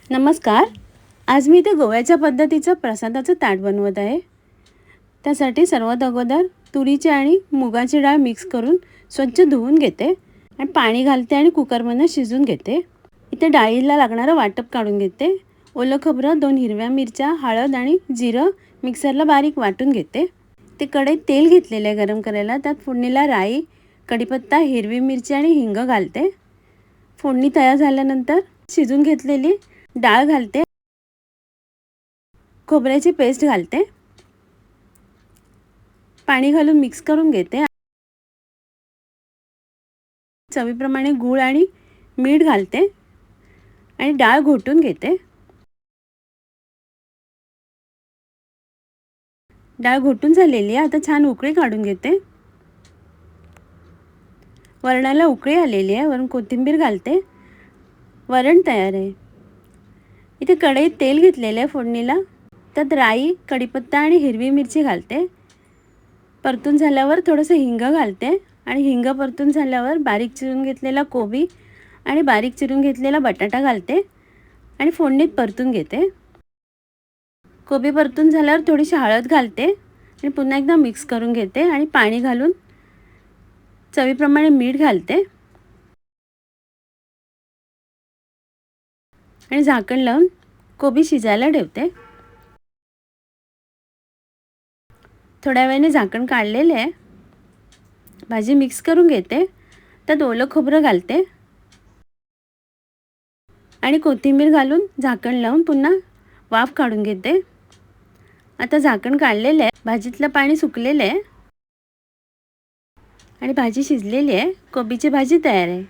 नमस्कार. आज मी इथे गोव्याच्या पद्धतीचं प्रसादाचं ताट बनवत आहे. त्यासाठी सर्वात अगोदर तुरीची आणि मुगाची डाळ मिक्स करून स्वच्छ धुवून घेते आणि पाणी घालते आणि कुकरमधून शिजवून घेते. इथे डाळीला लागणारं वाटप काढून घेते. ओलं खोबरं, 2 हिरव्या मिरच्या, हळद आणि जिरं मिक्सरला बारीक वाटून घेते. ते कढईत तेल घेतलेलं आहे गरम करायला. त्यात फोडणीला राई, कढीपत्ता, हिरवी मिरची आणि हिंग घालते. फोडणी तयार झाल्यानंतर शिजवून घेतलेली डाळ घालते. खोबऱ्याची पेस्ट घालते. पाणी घालून मिक्स करून घेते. चवीप्रमाणे गूळ आणि मीठ घालते आणि डाळ घोटून घेते. डाळ घोटून झालेली आहे. आता छान उकळी काढून घेते. वरणाला उकळी आलेली आहे. वरून कोथिंबीर घालते. वरण तयार आहे. इथे कढईत तेल घेतलेलं आहे फोडणीला. त्यात राई, कढीपत्ता आणि हिरवी मिरची घालते. परतून झाल्यावर थोडंसं हिंग घालते आणि हिंग परतून झाल्यावर बारीक चिरून घेतलेला कोबी आणि बारीक चिरून घेतलेला बटाटा घालते आणि फोडणीत परतून घेते. कोबी परतून झाल्यावर थोडीशी हळद घालते आणि पुन्हा एकदा मिक्स करून घेते आणि पाणी घालून चवीप्रमाणे मीठ घालते आणि झाकण लावून कोबी शिजायला ठेवते. थोड्या वेळाने झाकण काढलेले आहे. भाजी मिक्स करून घेते. त्यात ओलं खोबरं घालते आणि कोथिंबीर घालून झाकण लावून पुन्हा वाफ काढून घेते. आता झाकण काढलेलं आहे. भाजीतलं पाणी सुकलेलं आहे आणि भाजी शिजलेली आहे. कोबीची भाजी तयार आहे.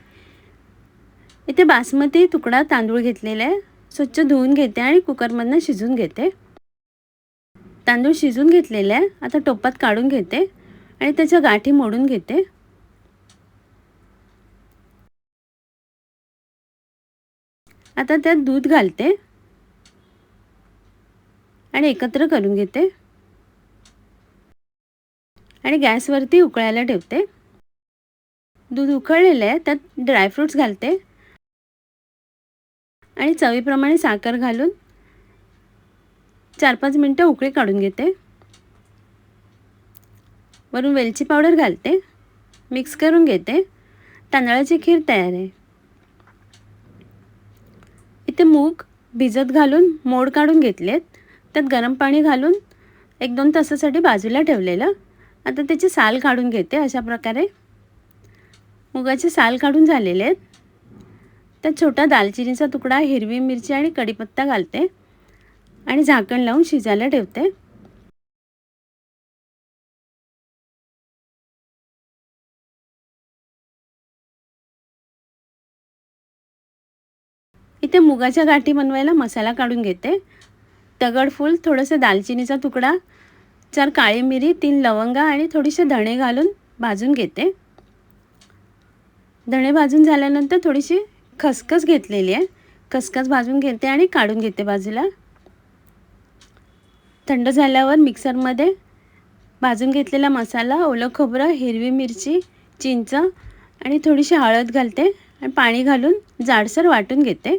इथे बासमती तुकडा तांदूळ घेतलेला आहे. स्वच्छ धुवून घेते आणि कुकरमधून शिजवून घेते. तांदूळ शिजून घेतलेले आहे. आता टोपात काढून घेते आणि त्याच्या गाठी मोडून घेते. आता त्यात दूध घालते आणि एकत्र करून घेते आणि गॅसवरती उकळायला ठेवते. दूध उकळलेलं आहे. त्यात ड्रायफ्रूट्स घालते आणि चवीप्रमाणे साखर घालून 4-5 मिनटं उकळी काढून घेते. वरून वेलची पावडर घालते. मिक्स करून घेते. तांदळाची खीर तयार आहे. इथे मूग भिजत घालून मोड काढून घेतलेत. त्यात गरम पाणी घालून 1-2 तासासाठी बाजूला ठेवलेलं. आता त्याची साल काढून घेते. अशा प्रकारे मुगाचे साल काढून झालेले आहेत. त्यात छोटा दालचिनीचा तुकडा, हिरवी मिरची आणि कढीपत्ता घालते आणि झाकण लावून शिजायला ठेवते. इथे मुगाच्या गाठी बनवायला मसाला काढून घेते. दगडफूल, थोडंसं दालचिनीचा तुकडा, 4 काळी मिरी, 3 लवंगा आणि थोडेसे धणे घालून भाजून घेते. धणे भाजून झाल्यानंतर थोडीशी खसखस घेतलेली आहे. खसखस भाजून घेते आणि काढून घेते बाजूला. थंड झाल्यावर मिक्सरमध्ये भाजून घेतलेला मसाला, ओलं खोबरं, हिरवी मिरची, चिंच आणि थोडीशी हळद घालते आणि पाणी घालून जाडसर वाटून घेते.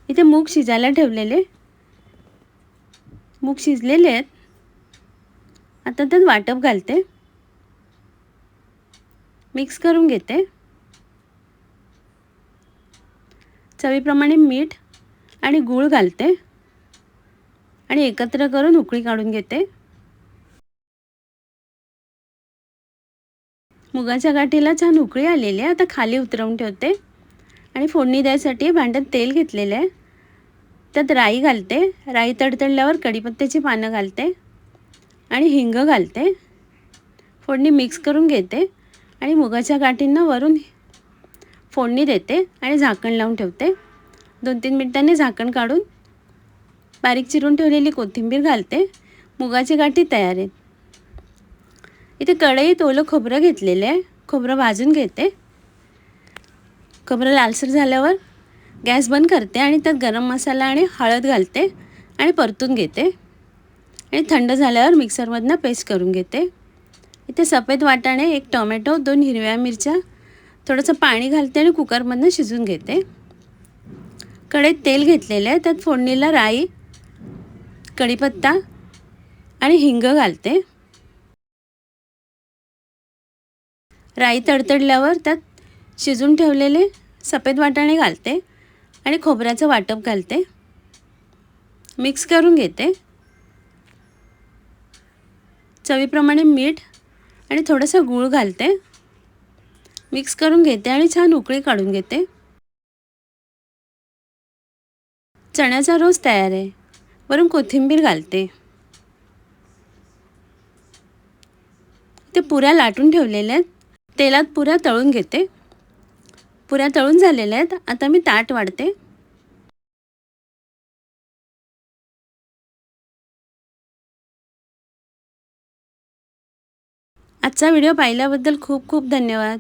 इथे मूग शिजायला ठेवलेले. मूग शिजलेले आहेत. आता त्यात वाटप घालते. मिक्स करून घेते. चवीप्रमाणे मीठ आणि गूळ घालते आणि एकत्र करून उकळी काढून घेते. मुगाच्या गाठीला छान उकळी आलेली आहे. आता खाली उतरवून ठेवते आणि फोडणी द्यायसाठी भांड्यात तेल घेतलेलं आहे. त्यात राई घालते. राई तडतडल्यावर कढीपत्त्याची पानं घालते आणि हिंग घालते. फोडणी मिक्स करून घेते आणि मुगाच्या गाठींना वरून फोडणी देते आणि झाकण लावून ठेवते. 2-3 मिनिटांनी झाकण काढून बारीक चिरून ठेवलेली कोथिंबीर घालते. मुगाची गाठी तयार आहेत. इथे कढईत ओलं खोबरं घेतलेलं आहे. खोबरं भाजून घेते. खोबरं लालसर झाल्यावर गॅस बंद करते आणि त्यात गरम मसाला आणि हळद घालते आणि परतून घेते आणि थंड झाल्यावर मिक्सरमधनं पेस्ट करून घेते. इथे सफेद वाटाणे, 1 टोमॅटो, 2 हिरव्या मिरच्या, थोडंसं पाणी घालते आणि कुकरमधनं शिजवून घेते. कढईत तेल घेतलेलं आहे, त्यात फोडणीला राई, कढीपत्ता आणि हिंग घालते. राई तडतडल्यावर त्यात शिजून ठेवलेले सफेद वाटाणे घालते आणि खोबऱ्याचं वाटप घालते. मिक्स करून घेते. चवीप्रमाणे मीठ आणि थोडासा गूळ घालते. मिक्स करून घेते आणि छान उकळी काढून घेते. चण्याचा रोस तयार आहे. वरून कोथिंबीर घालते. ते पुऱ्या लाटून ठेवलेल्या आहेत. तेलात पुऱ्या तळून घेते. पुऱ्या तळून झालेल्या आहेत. आता मी ताट वाढते. आजचा व्हिडिओ पाहिल्याबद्दल खूप खूप धन्यवाद.